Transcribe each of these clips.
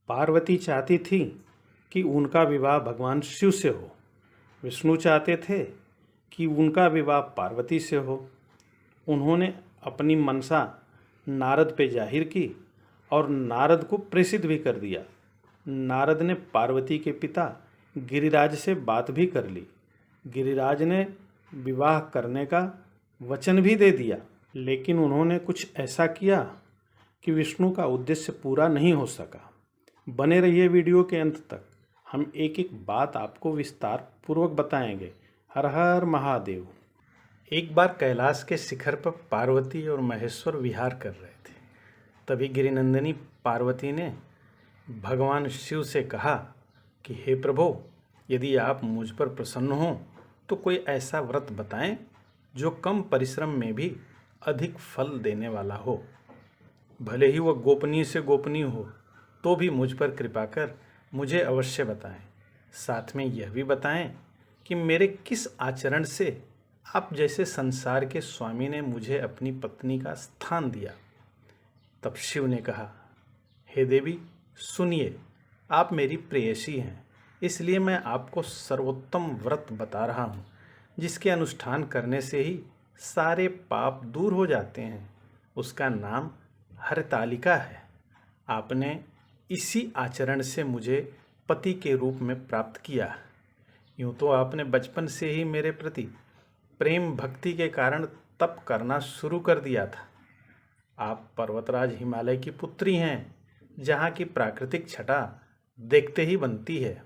पार्वती चाहती थी कि उनका विवाह भगवान शिव से हो। विष्णु चाहते थे कि उनका विवाह पार्वती से हो। उन्होंने अपनी मनसा नारद पे जाहिर की और नारद को प्रेषित भी कर दिया। नारद ने पार्वती के पिता गिरिराज से बात भी कर ली। गिरिराज ने विवाह करने का वचन भी दे दिया, लेकिन उन्होंने कुछ ऐसा किया कि विष्णु का उद्देश्य पूरा नहीं हो सका। बने रहिए वीडियो के अंत तक, हम एक एक बात आपको विस्तार पूर्वक बताएंगे। हर हर महादेव। एक बार कैलाश के शिखर पर पार्वती और महेश्वर विहार कर रहे थे। तभी गिरिनंदिनी पार्वती ने भगवान शिव से कहा कि हे प्रभु, यदि आप मुझ पर प्रसन्न हो तो कोई ऐसा व्रत बताएं जो कम परिश्रम में भी अधिक फल देने वाला हो। भले ही वह गोपनीय से गोपनीय हो तो भी मुझ पर कृपा कर मुझे अवश्य बताएं। साथ में यह भी बताएं कि मेरे किस आचरण से आप जैसे संसार के स्वामी ने मुझे अपनी पत्नी का स्थान दिया। तब शिव ने कहा, हे देवी सुनिए, आप मेरी प्रेयसी हैं, इसलिए मैं आपको सर्वोत्तम व्रत बता रहा हूँ जिसके अनुष्ठान करने से ही सारे पाप दूर हो जाते हैं। उसका नाम हरतालिका है। आपने इसी आचरण से मुझे पति के रूप में प्राप्त किया। यूँ तो आपने बचपन से ही मेरे प्रति प्रेम भक्ति के कारण तप करना शुरू कर दिया था। आप पर्वतराज हिमालय की पुत्री हैं, जहाँ की प्राकृतिक छटा देखते ही बनती है।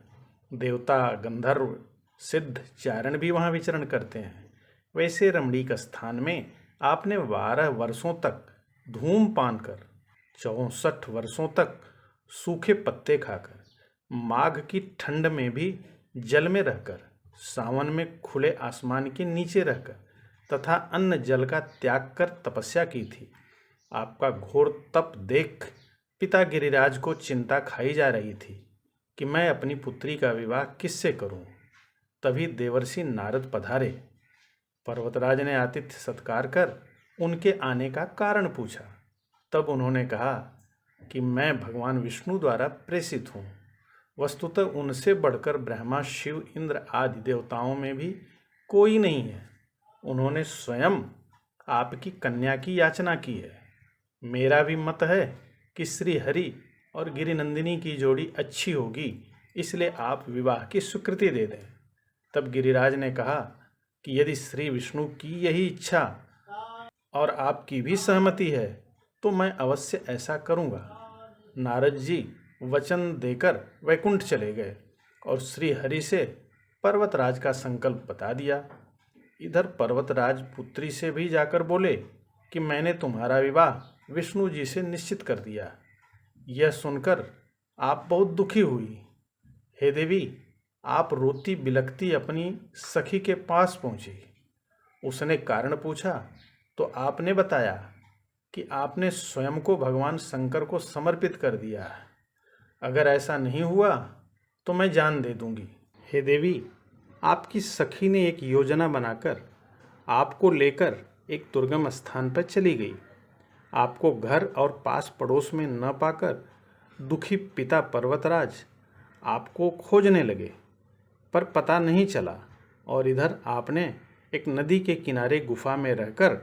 देवता, गंधर्व, सिद्ध, चारण भी वहाँ विचरण करते हैं। वैसे रमणीक स्थान में आपने 12 वर्षों तक धूमपान कर, 64 वर्षों तक सूखे पत्ते खाकर, माघ की ठंड में भी जल में रहकर, सावन में खुले आसमान के नीचे रहकर तथा अन्न जल का त्याग कर तपस्या की थी। आपका घोर तप देख पिता गिरिराज को चिंता खाई जा रही थी कि मैं अपनी पुत्री का विवाह किससे करूं। तभी देवर्षि नारद पधारे। पर्वतराज ने आतिथ्य सत्कार कर उनके आने का कारण पूछा। तब उन्होंने कहा कि मैं भगवान विष्णु द्वारा प्रेषित हूँ। वस्तुतः उनसे बढ़कर ब्रह्मा, शिव, इंद्र आदि देवताओं में भी कोई नहीं है। उन्होंने स्वयं आपकी कन्या की याचना की है। मेरा भी मत है कि श्री हरि और गिरिनंदिनी की जोड़ी अच्छी होगी, इसलिए आप विवाह की स्वीकृति दे दें। तब गिरिराज ने कहा कि यदि श्री विष्णु की यही इच्छा और आपकी भी सहमति है तो मैं अवश्य ऐसा करूँगा। नारद जी वचन देकर वैकुंठ चले गए और श्री हरि से पर्वतराज का संकल्प बता दिया। इधर पर्वतराज पुत्री से भी जाकर बोले कि मैंने तुम्हारा विवाह विष्णु जी से निश्चित कर दिया। यह सुनकर आप बहुत दुखी हुई। हे देवी, आप रोती बिलखती अपनी सखी के पास पहुंची। उसने कारण पूछा तो आपने बताया कि आपने स्वयं को भगवान शंकर को समर्पित कर दिया है। अगर ऐसा नहीं हुआ तो मैं जान दे दूंगी। हे देवी, आपकी सखी ने एक योजना बनाकर आपको लेकर एक दुर्गम स्थान पर चली गई। आपको घर और पास पड़ोस में न पाकर दुखी पिता पर्वतराज आपको खोजने लगे, पर पता नहीं चला। और इधर आपने एक नदी के किनारे गुफा में रहकर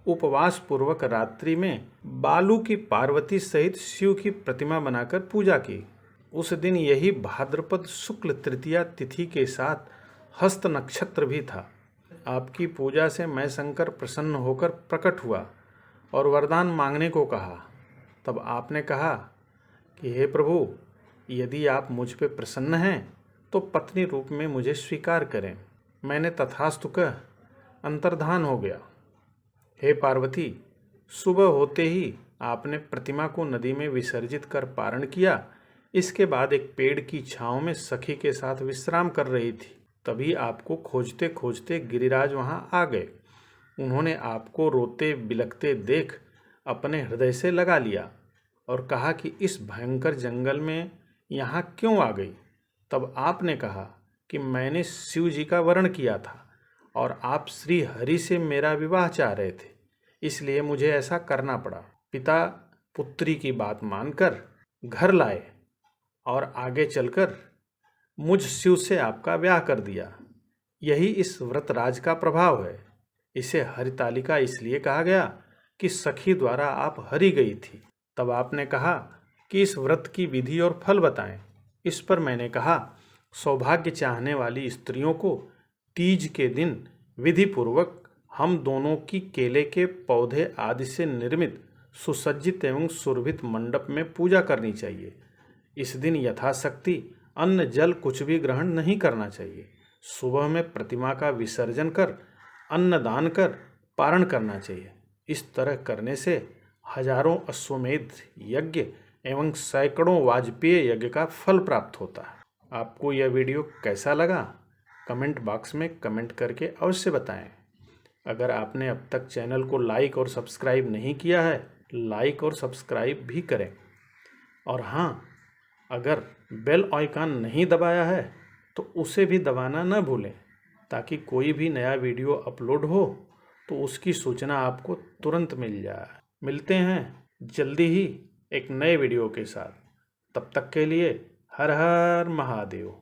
उपवास पूर्वक रात्रि में बालू की पार्वती सहित शिव की प्रतिमा बनाकर पूजा की। उस दिन यही भाद्रपद शुक्ल तृतीया तिथि के साथ हस्त नक्षत्र भी था। आपकी पूजा से मैं शंकर प्रसन्न होकर प्रकट हुआ और वरदान मांगने को कहा। तब आपने कहा कि हे प्रभु, यदि आप मुझ पे प्रसन्न हैं तो पत्नी रूप में मुझे स्वीकार करें। मैंने तथास्तु कह अंतर्धान हो गया। हे पार्वती, सुबह होते ही आपने प्रतिमा को नदी में विसर्जित कर पारण किया। इसके बाद एक पेड़ की छांव में सखी के साथ विश्राम कर रही थी। तभी आपको खोजते खोजते गिरिराज वहां आ गए। उन्होंने आपको रोते बिलखते देख अपने हृदय से लगा लिया और कहा कि इस भयंकर जंगल में यहाँ क्यों आ गई। तब आपने कहा कि मैंने शिव जी का वरण किया था और आप श्री हरि से मेरा विवाह चाह रहे थे, इसलिए मुझे ऐसा करना पड़ा। पिता पुत्री की बात मानकर घर लाए और आगे चलकर मुझ शिव से आपका ब्याह कर दिया। यही इस व्रतराज का प्रभाव है। इसे हरितालिका इसलिए कहा गया कि सखी द्वारा आप हरी गई थी। तब आपने कहा कि इस व्रत की विधि और फल बताएं। इस पर मैंने कहा, सौभाग्य चाहने वाली स्त्रियों को तीज के दिन विधि पूर्वक हम दोनों की केले के पौधे आदि से निर्मित सुसज्जित एवं सुरभित मंडप में पूजा करनी चाहिए। इस दिन यथाशक्ति अन्न जल कुछ भी ग्रहण नहीं करना चाहिए। सुबह में प्रतिमा का विसर्जन कर अन्न दान कर पारण करना चाहिए। इस तरह करने से हजारों अश्वमेध यज्ञ एवं सैकड़ों वाजपेय यज्ञ का फल प्राप्त होता है। आपको यह वीडियो कैसा लगा? कमेंट बॉक्स में कमेंट करके अवश्य बताएं। अगर आपने अब तक चैनल को लाइक और सब्सक्राइब नहीं किया है, लाइक और सब्सक्राइब भी करें। और हाँ, अगर बेल आइकन नहीं दबाया है तो उसे भी दबाना न भूलें, ताकि कोई भी नया वीडियो अपलोड हो तो उसकी सूचना आपको तुरंत मिल जाए। मिलते हैं जल्दी ही एक नए वीडियो के साथ। तब तक के लिए हर हर महादेव।